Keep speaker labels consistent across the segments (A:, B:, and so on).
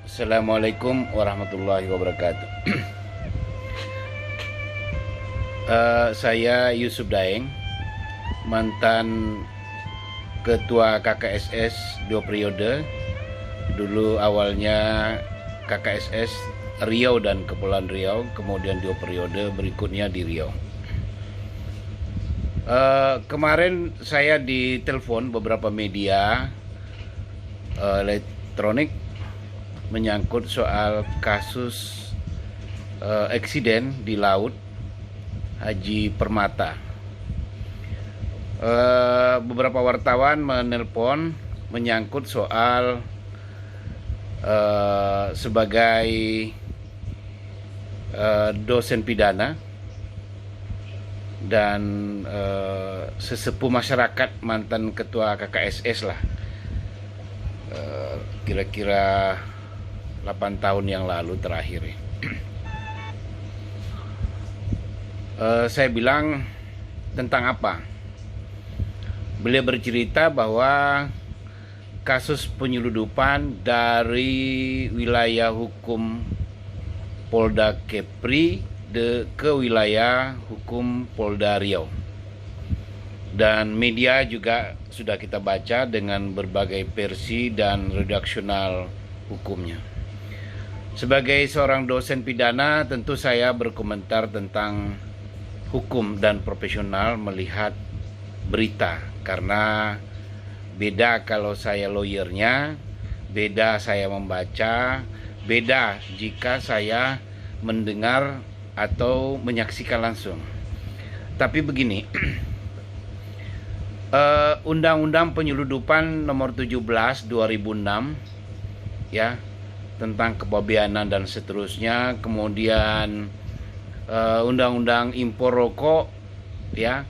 A: Assalamualaikum warahmatullahi wabarakatuh. Saya Yusuf Daeng, mantan Ketua KKSS 2 periode. Dulu awalnya KKSS Riau dan Kepulauan Riau, kemudian 2 periode berikutnya di Riau. Kemarin saya ditelepon beberapa media elektronik menyangkut soal kasus eksiden di laut Haji Permata. Beberapa wartawan menelpon menyangkut soal sebagai dosen pidana dan sesepuh masyarakat, mantan ketua KKSS lah, kira-kira 8 tahun yang lalu terakhir. Saya bilang tentang apa? Beliau bercerita bahwa kasus penyeludupan dari wilayah hukum Polda Kepri ke wilayah hukum Polda Riau. Dan media juga sudah kita baca dengan berbagai versi dan redaksional hukumnya. Sebagai seorang dosen pidana, tentu saya berkomentar tentang hukum dan profesional melihat berita, karena beda kalau saya lawyernya, beda saya membaca, beda jika saya mendengar atau menyaksikan langsung. Tapi begini, Undang-Undang Penyeludupan Nomor 17 2006 ya, tentang kepabeanan dan seterusnya, kemudian Undang-Undang Impor Rokok ya,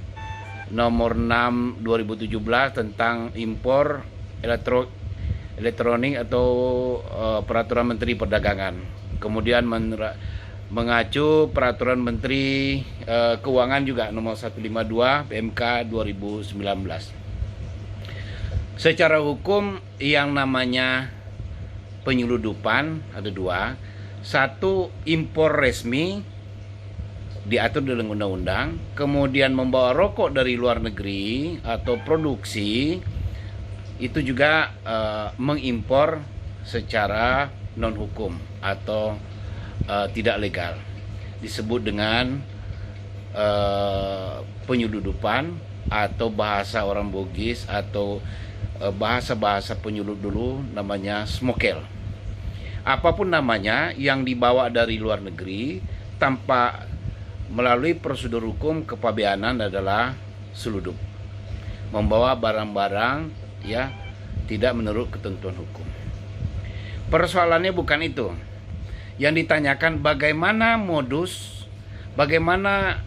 A: Nomor 6 2017 tentang impor elektronik atau Peraturan Menteri Perdagangan. Kemudian mengacu Peraturan Menteri Keuangan juga Nomor 152 PMK 2019. Secara hukum yang namanya penyeludupan ada dua. Satu, impor resmi diatur dalam undang-undang. Kemudian membawa rokok dari luar negeri atau produksi itu juga mengimpor secara non hukum atau tidak legal, disebut dengan penyeludupan atau bahasa orang Bugis atau bahasa-bahasa penyulup dulu namanya smokel. Apapun namanya yang dibawa dari luar negeri tanpa melalui prosedur hukum kepabeanan adalah seludup. Membawa barang-barang ya tidak menurut ketentuan hukum. Persoalannya bukan itu. Yang ditanyakan bagaimana modus, bagaimana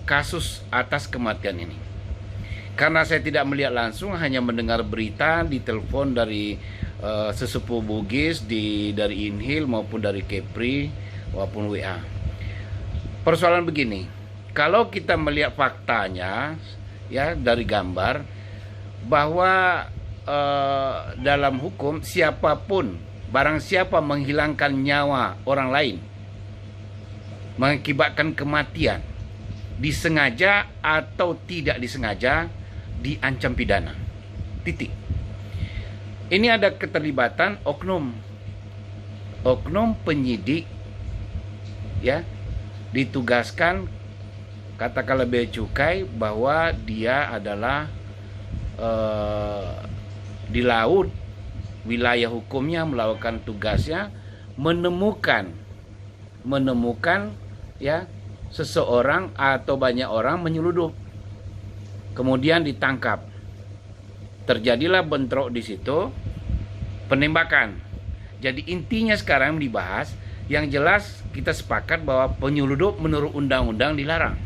A: kasus atas kematian ini. Karena saya tidak melihat langsung, hanya mendengar berita di telepon dari sesepuh Bugis dari Inhil maupun dari Kepri maupun WA. Persoalan begini, kalau kita melihat faktanya ya dari gambar bahwa dalam hukum siapapun, barang siapa menghilangkan nyawa orang lain, mengakibatkan kematian, disengaja atau tidak disengaja, diancam pidana. Titik. Ini ada keterlibatan oknum penyidik ya, ditugaskan katakanlah bea cukai bahwa dia adalah di laut wilayah hukumnya melakukan tugasnya, menemukan ya seseorang atau banyak orang menyeludup, kemudian ditangkap, terjadilah bentrok di situ, penembakan. Jadi intinya sekarang dibahas, yang jelas kita sepakat bahwa penyeludup menurut undang-undang dilarang.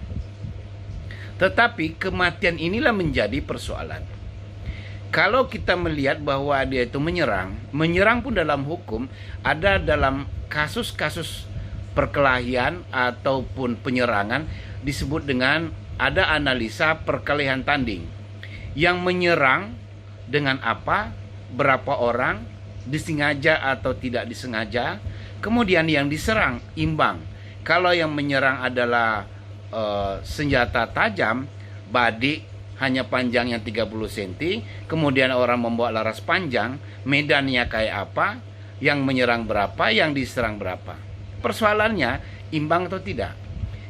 A: Tetapi kematian inilah menjadi persoalan. Kalau kita melihat bahwa dia itu menyerang pun dalam hukum ada dalam kasus-kasus perkelahian ataupun penyerangan disebut dengan ada analisa perkelahian tanding. Yang menyerang dengan apa, berapa orang, disengaja atau tidak disengaja. Kemudian yang diserang imbang. Kalau yang menyerang adalah senjata tajam, badik hanya panjangnya 30 cm, kemudian orang membawa laras panjang, medannya kayak apa, yang menyerang berapa, yang diserang berapa. Persoalannya imbang atau tidak.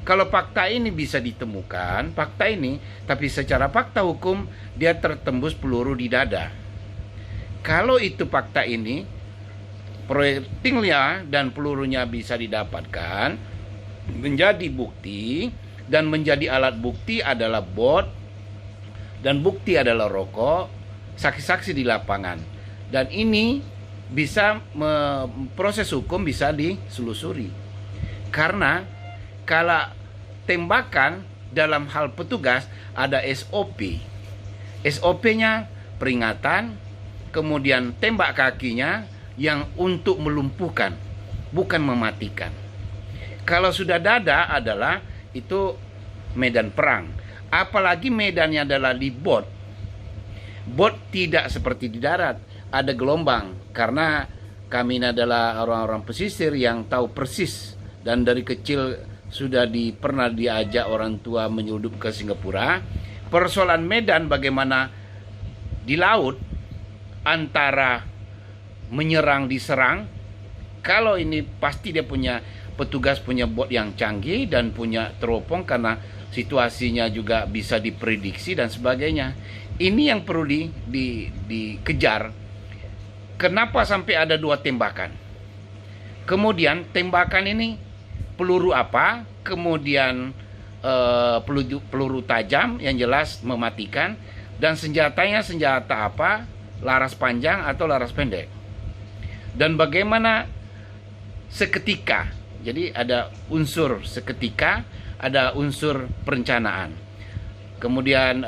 A: Kalau fakta ini bisa ditemukan, fakta ini, tapi secara fakta hukum dia tertembus peluru di dada. Kalau itu fakta ini, proyektilnya dan pelurunya bisa didapatkan, menjadi bukti, dan menjadi alat bukti adalah bot, dan bukti adalah rokok, saksi-saksi di lapangan. Dan ini bisa proses hukum bisa diselusuri. Karena kalau tembakan dalam hal petugas ada SOP. SOP-nya peringatan, kemudian tembak kakinya yang untuk melumpuhkan, bukan mematikan. Kalau sudah dada adalah itu medan perang. Apalagi medannya adalah di bot. Bot tidak seperti di darat, ada gelombang. Karena kami ini adalah orang-orang pesisir yang tahu persis. Dan dari kecil sudah pernah diajak orang tua menyeludup ke Singapura. Persoalan medan bagaimana di laut antara menyerang diserang. Kalau ini pasti dia punya petugas, punya bot yang canggih dan punya teropong karena situasinya juga bisa diprediksi dan sebagainya. Ini yang perlu dikejar. Kenapa sampai ada 2 tembakan? Kemudian tembakan ini peluru apa? Kemudian peluru tajam yang jelas mematikan, dan senjatanya senjata apa? Laras panjang atau laras pendek. Dan bagaimana seketika. Jadi ada unsur seketika, ada unsur perencanaan. Kemudian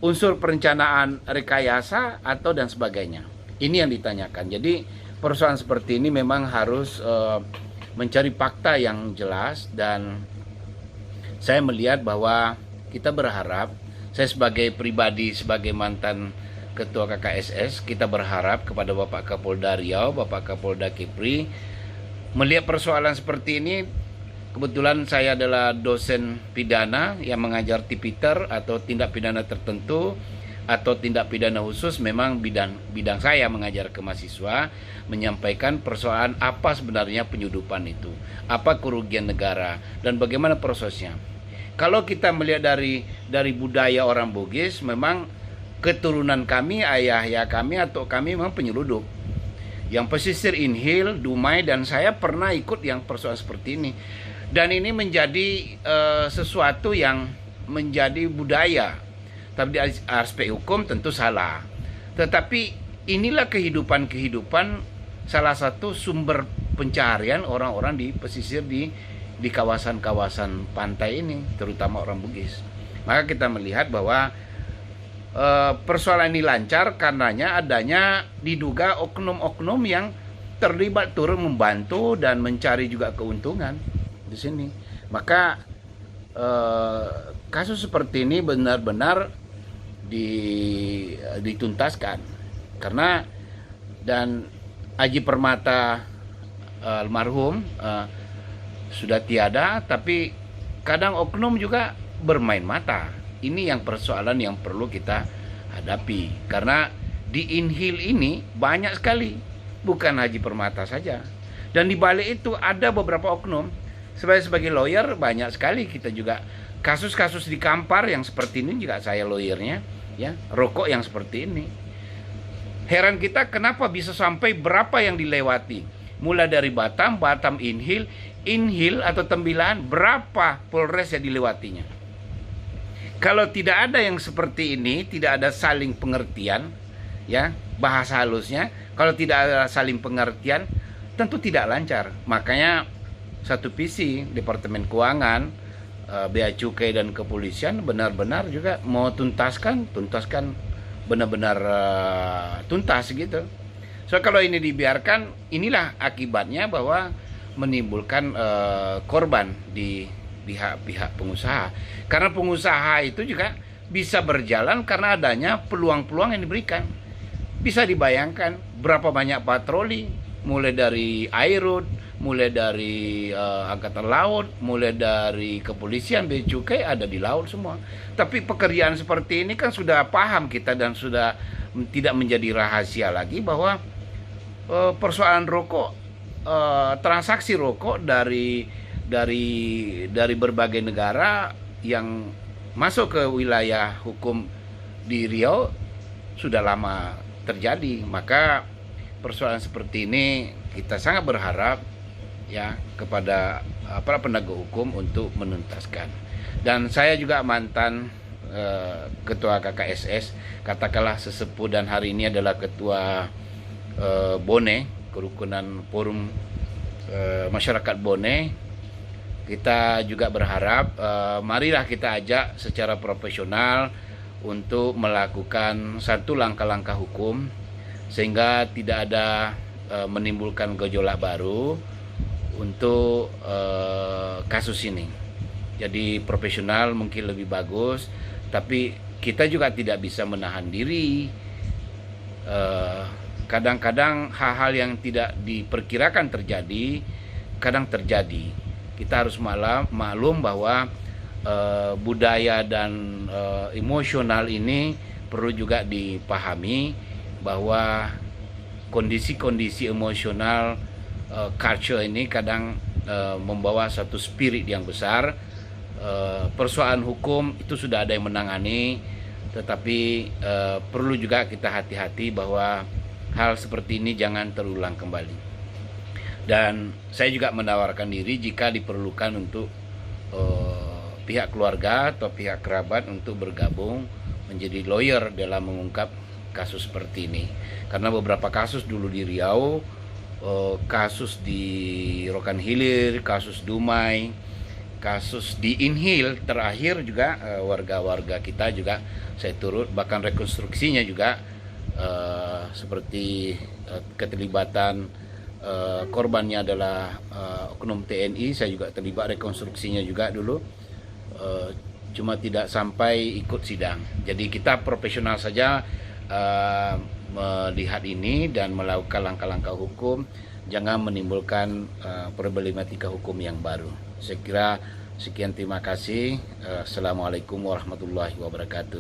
A: unsur perencanaan rekayasa atau dan sebagainya. Ini yang ditanyakan. Jadi persoalan seperti ini memang harus mencari fakta yang jelas, dan saya melihat bahwa kita berharap, saya sebagai pribadi, sebagai mantan Ketua KKSS, kita berharap kepada Bapak Kapolda Riau, Bapak Kapolda Kepri, melihat persoalan seperti ini. Kebetulan saya adalah dosen pidana yang mengajar tipiter atau tindak pidana tertentu atau tindak pidana khusus. Memang bidang saya mengajar ke mahasiswa, menyampaikan persoalan apa sebenarnya penyudupan itu, apa kerugian negara, dan bagaimana prosesnya. Kalau kita melihat dari budaya orang Bugis, memang keturunan kami, ayah kami atau kami memang penyeludup. Yang pesisir Inhil, Dumai, dan saya pernah ikut yang persoalan seperti ini. Dan ini menjadi sesuatu yang menjadi budaya. Tapi di aspek hukum tentu salah. Tetapi inilah kehidupan salah satu sumber pencaharian orang-orang di pesisir di kawasan-kawasan pantai ini, terutama orang Bugis. Maka kita melihat bahwa persoalan ini lancar karenanya adanya diduga oknum-oknum yang terlibat turun membantu dan mencari juga keuntungan di sini. Maka kasus seperti ini benar-benar dituntaskan, karena dan Aji Permata almarhum sudah tiada, tapi kadang oknum juga bermain mata. Ini yang persoalan yang perlu kita hadapi, karena di Inhil ini banyak sekali, bukan Haji Permata saja, dan di balik itu ada beberapa oknum. Sebagai lawyer banyak sekali kita juga kasus-kasus di Kampar yang seperti ini, juga saya lawyernya, ya, rokok yang seperti ini. Heran kita kenapa bisa sampai berapa yang dilewati, mulai dari Batam Inhil atau Tembilan, berapa Polres yang dilewatinya. Kalau tidak ada yang seperti ini, tidak ada saling pengertian, ya, bahasa halusnya, kalau tidak ada saling pengertian, tentu tidak lancar. Makanya satu visi Departemen Keuangan, Bea Cukai dan Kepolisian benar-benar juga mau tuntaskan benar-benar tuntas gitu. So kalau ini dibiarkan, inilah akibatnya bahwa menimbulkan korban di pihak pengusaha. Karena pengusaha itu juga bisa berjalan karena adanya peluang-peluang yang diberikan. Bisa dibayangkan berapa banyak patroli, mulai dari Airut, mulai dari Angkatan Laut, mulai dari kepolisian, bea cukai ada di laut semua. Tapi pekerjaan seperti ini kan sudah paham kita dan sudah tidak menjadi rahasia lagi bahwa persoalan rokok, transaksi rokok dari berbagai negara yang masuk ke wilayah hukum di Riau sudah lama terjadi. Maka persoalan seperti ini kita sangat berharap ya kepada para penegak hukum untuk menuntaskan. Dan saya juga mantan ketua KKSS, katakanlah sesepuh, dan hari ini adalah ketua Bone, Kerukunan Forum Masyarakat Bone. Kita juga berharap marilah kita ajak secara profesional untuk melakukan satu langkah-langkah hukum sehingga tidak ada menimbulkan gejolak baru untuk kasus ini. Jadi profesional mungkin lebih bagus, tapi kita juga tidak bisa menahan diri. Kadang-kadang hal-hal yang tidak diperkirakan terjadi, kadang terjadi. Kita harus maklum bahwa budaya dan emosional ini perlu juga dipahami, bahwa kondisi-kondisi emosional culture ini kadang membawa satu spirit yang besar. Persoalan hukum itu sudah ada yang menangani, tetapi perlu juga kita hati-hati bahwa hal seperti ini jangan terulang kembali. Dan saya juga menawarkan diri jika diperlukan untuk pihak keluarga atau pihak kerabat untuk bergabung menjadi lawyer dalam mengungkap kasus seperti ini. Karena beberapa kasus dulu di Riau, kasus di Rokan Hilir, kasus Dumai, kasus di Inhil terakhir juga warga-warga kita juga saya turut, bahkan rekonstruksinya juga seperti keterlibatan korbannya adalah oknum TNI, saya juga terlibat rekonstruksinya juga dulu. Cuma tidak sampai ikut sidang. Jadi kita profesional saja melihat ini dan melakukan langkah-langkah hukum, jangan menimbulkan problematika hukum yang baru. Saya kira sekian, terima kasih. Assalamualaikum warahmatullahi wabarakatuh.